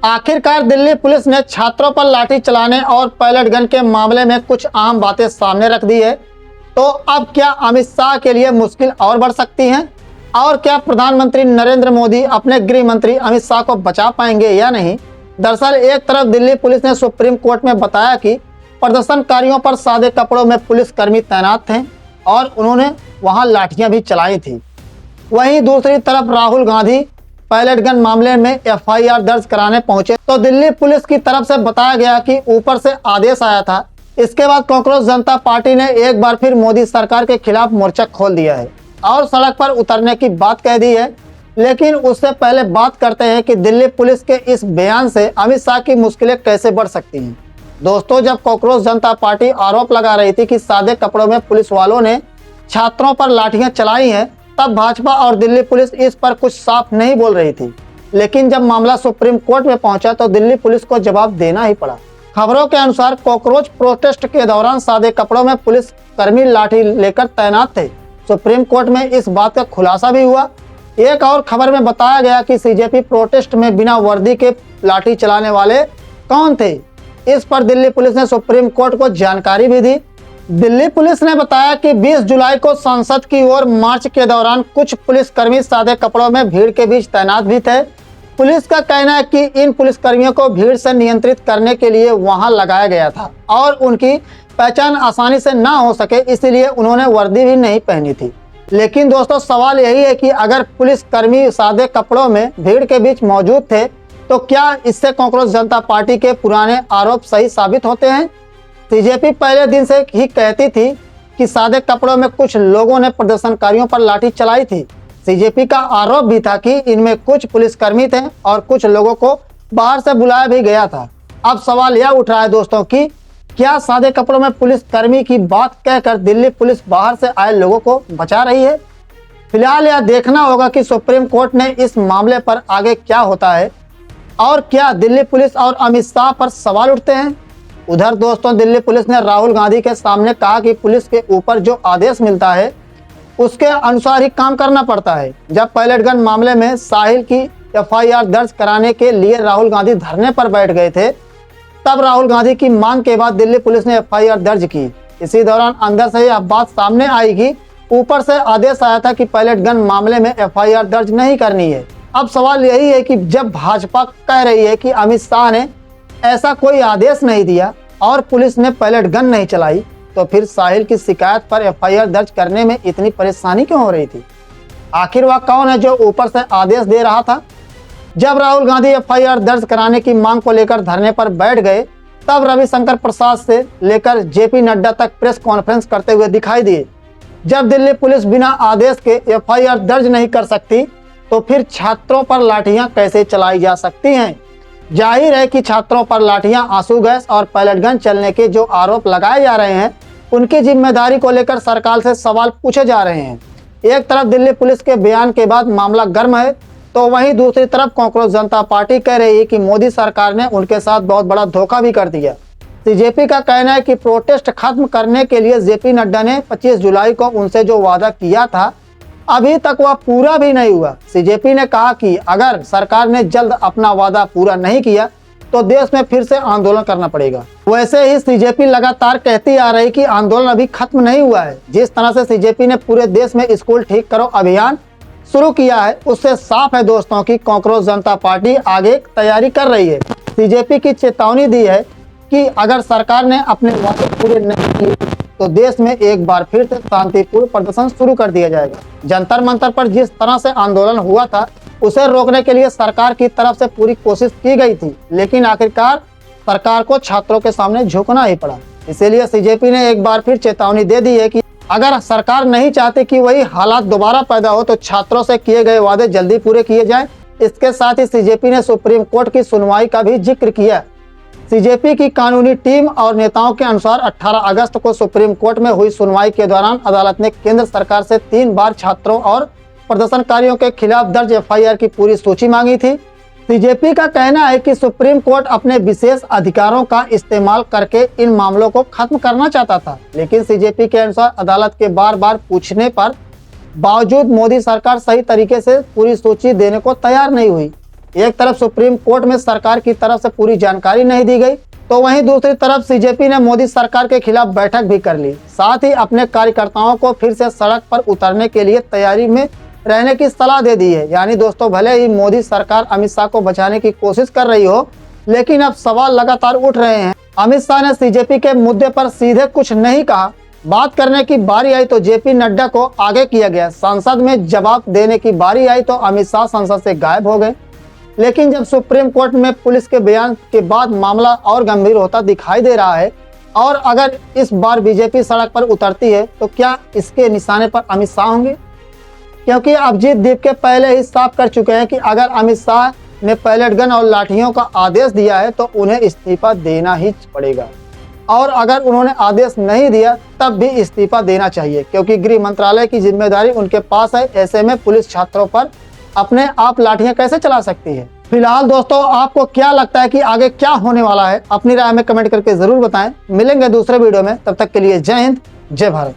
आखिरकार दिल्ली पुलिस ने छात्रों पर लाठी चलाने और पैलेट गन के मामले में कुछ आम बातें सामने रख दी है। तो अब क्या अमित शाह के लिए मुश्किल और बढ़ सकती है और क्या प्रधानमंत्री नरेंद्र मोदी अपने गृह मंत्री अमित शाह को बचा पाएंगे या नहीं। दरअसल एक तरफ दिल्ली पुलिस ने सुप्रीम कोर्ट में बताया कि प्रदर्शनकारियों पर सादे कपड़ों में पुलिसकर्मी तैनात थे और उन्होंने वहां लाठियां भी चलाई थी। वहीं दूसरी तरफ राहुल गांधी पैलेट गन मामले में एफआईआर दर्ज कराने पहुंचे तो दिल्ली पुलिस की तरफ से बताया गया कि ऊपर से आदेश आया था। इसके बाद कांग्रेस जनता पार्टी ने एक बार फिर मोदी सरकार के खिलाफ मोर्चा खोल दिया है और सड़क पर उतरने की बात कह दी है। लेकिन उससे पहले बात करते हैं कि दिल्ली पुलिस के इस बयान से अमित शाह की मुश्किलें कैसे बढ़ सकती हैं। दोस्तों, जब कांग्रेस जनता पार्टी आरोप लगा रही थी कि सादे कपड़ों में पुलिस वालों ने छात्रों पर लाठियां चलाई हैं, तब भाजपा और दिल्ली पुलिस इस पर कुछ साफ नहीं बोल रही थी। लेकिन जब मामला सुप्रीम कोर्ट में पहुंचा तो दिल्ली पुलिस को जवाब देना ही पड़ा। खबरों के अनुसार कॉकरोच प्रोटेस्ट के दौरान सादे कपड़ों में पुलिस कर्मी लाठी लेकर तैनात थे। सुप्रीम कोर्ट में इस बात का खुलासा भी हुआ। एक और खबर में बताया गया कि सीजेपी प्रोटेस्ट में बिना वर्दी के लाठी चलाने वाले कौन थे। इस पर दिल्ली पुलिस ने सुप्रीम कोर्ट को जानकारी भी दी। दिल्ली पुलिस ने बताया कि 20 जुलाई को संसद की ओर मार्च के दौरान कुछ पुलिसकर्मी सादे कपड़ों में भीड़ के बीच तैनात भी थे। पुलिस का कहना है कि इन पुलिसकर्मियों को भीड़ से नियंत्रित करने के लिए वहां लगाया गया था और उनकी पहचान आसानी से ना हो सके, इसलिए उन्होंने वर्दी भी नहीं पहनी थी। लेकिन दोस्तों, सवाल यही है कि अगर पुलिसकर्मी सादे कपड़ों में भीड़ के बीच मौजूद थे तो क्या इससे कांग्रेस जनता पार्टी के पुराने आरोप सही साबित होते हैं। सीजेपी पहले दिन से ही कहती थी कि सादे कपड़ों में कुछ लोगों ने प्रदर्शनकारियों पर लाठी चलाई थी। सीजेपी का आरोप भी था कि इनमें कुछ पुलिसकर्मी थे और कुछ लोगों को बाहर से बुलाया भी गया था। अब सवाल यह उठ रहा है दोस्तों कि क्या सादे कपड़ों में पुलिसकर्मी की बात कहकर दिल्ली पुलिस बाहर से आए लोगों को बचा रही है। फिलहाल यह देखना होगा कि सुप्रीम कोर्ट ने इस मामले पर आगे क्या होता है और क्या दिल्ली पुलिस और अमित शाह पर सवाल उठते हैं। उधर दोस्तों, दिल्ली पुलिस ने राहुल गांधी के सामने कहा कि पुलिस के ऊपर जो आदेश मिलता है उसके अनुसार ही काम करना पड़ता है। जब पैलेट गन मामले में साहिल की एफआईआर दर्ज कराने के लिए राहुल गांधी धरने पर बैठ गए थे, तब राहुल गांधी की मांग के बाद दिल्ली पुलिस ने एफआईआर दर्ज की। इसी दौरान अंदर से यह बात सामने आई कि ऊपर से आदेश आया था कि पैलेट गन मामले में एफआईआर दर्ज नहीं करनी है। अब सवाल यही है कि जब भाजपा कह रही है कि अमित शाह ने ऐसा कोई आदेश नहीं दिया और पुलिस ने पैलेट गन नहीं चलाई, तो फिर साहिल की शिकायत पर एफआईआर दर्ज करने में इतनी परेशानी क्यों हो रही थी। आखिर वह कौन है जो ऊपर से आदेश दे रहा था। जब राहुल गांधी एफआईआर दर्ज कराने की मांग को लेकर धरने पर बैठ गए, तब रविशंकर प्रसाद से लेकर जेपी नड्डा तक प्रेस कॉन्फ्रेंस करते हुए दिखाई दिए। जब दिल्ली पुलिस बिना आदेश के एफआईआर दर्ज नहीं कर सकती तो फिर छात्रों पर लाठियां कैसे चलाई जा सकती हैं। जाहिर है कि छात्रों पर लाठियां, आंसू गैस और पैलेट गन चलने के जो आरोप लगाए जा रहे हैं उनकी जिम्मेदारी को लेकर सरकार से सवाल पूछे जा रहे हैं। एक तरफ दिल्ली पुलिस के बयान के बाद मामला गर्म है तो वहीं दूसरी तरफ कांग्रेस जनता पार्टी कह रही है कि मोदी सरकार ने उनके साथ बहुत बड़ा धोखा भी कर दिया। सीजेपी का कहना है कि प्रोटेस्ट खत्म करने के लिए जेपी नड्डा ने 25 जुलाई को उनसे जो वादा किया था अभी तक वह पूरा भी नहीं हुआ। सीजेपी ने कहा कि अगर सरकार ने जल्द अपना वादा पूरा नहीं किया तो देश में फिर से आंदोलन करना पड़ेगा। वैसे ही सीजेपी लगातार कहती आ रही कि आंदोलन अभी खत्म नहीं हुआ है। जिस तरह से सीजेपी ने पूरे देश में स्कूल ठीक करो अभियान शुरू किया है, उससे साफ है दोस्तों कि कांग्रेस जनता पार्टी आगे तैयारी कर रही है। सीजेपी की चेतावनी दी है कि अगर सरकार ने अपने वादे पूरे नहीं किए तो देश में एक बार फिर से शांतिपूर्ण प्रदर्शन शुरू कर दिया जाएगा। जंतर मंतर पर जिस तरह से आंदोलन हुआ था उसे रोकने के लिए सरकार की तरफ से पूरी कोशिश की गई थी, लेकिन आखिरकार सरकार को छात्रों के सामने झुकना ही पड़ा। इसीलिए सीजेपी ने एक बार फिर चेतावनी दे दी है कि अगर सरकार नहीं चाहती कि वही हालात दोबारा पैदा हो तो छात्रों से किए गए वादे जल्दी पूरे किए जाएं। इसके साथ ही सीजेपी ने सुप्रीम कोर्ट की सुनवाई का भी जिक्र किया। सीजेपी की कानूनी टीम और नेताओं के अनुसार 18 अगस्त को सुप्रीम कोर्ट में हुई सुनवाई के दौरान अदालत ने केंद्र सरकार से 3 बार छात्रों और प्रदर्शनकारियों के खिलाफ दर्ज एफआईआर की पूरी सूची मांगी थी। सीजेपी का कहना है कि सुप्रीम कोर्ट अपने विशेष अधिकारों का इस्तेमाल करके इन मामलों को खत्म करना चाहता था, लेकिन सीजेपी के अनुसार अदालत के बार बार पूछने पर बावजूद मोदी सरकार सही तरीके से पूरी सूची देने को तैयार नहीं हुई। एक तरफ सुप्रीम कोर्ट में सरकार की तरफ से पूरी जानकारी नहीं दी गई, तो वहीं दूसरी तरफ सीजेपी ने मोदी सरकार के खिलाफ बैठक भी कर ली। साथ ही अपने कार्यकर्ताओं को फिर से सड़क पर उतरने के लिए तैयारी में रहने की सलाह दे दी है। यानी दोस्तों, भले ही मोदी सरकार अमित शाह को बचाने की कोशिश कर रही हो, लेकिन अब सवाल लगातार उठ रहे हैं। अमित शाह ने सीजेपी के मुद्दे पर सीधे कुछ नहीं कहा। बात करने की बारी आई तो जेपी नड्डा को आगे किया गया। संसद में जवाब देने की बारी आई तो अमित शाह संसद से गायब हो गए। लेकिन जब सुप्रीम कोर्ट में पुलिस के बयान के बाद मामला और गंभीर होता दिखाई दे रहा है, और अगर इस बार बीजेपी सड़क पर उतरती है तो क्या इसके निशाने पर अमित शाह होंगे? क्योंकि अभिजीत दीप के पहले ही साफ कर चुके हैं कि अगर अमित शाह ने पैलेट गन और लाठियों का आदेश दिया है तो उन्हें इस्तीफा देना ही पड़ेगा, और अगर उन्होंने आदेश नहीं दिया तब भी इस्तीफा देना चाहिए, क्योंकि गृह मंत्रालय की जिम्मेदारी उनके पास है। ऐसे में पुलिस छात्रों पर अपने आप लाठियां कैसे चला सकती है? फिलहाल दोस्तों, आपको क्या लगता है कि आगे क्या होने वाला है? अपनी राय में कमेंट करके जरूर बताएं। मिलेंगे दूसरे वीडियो में, तब तक के लिए जय हिंद, जय भारत।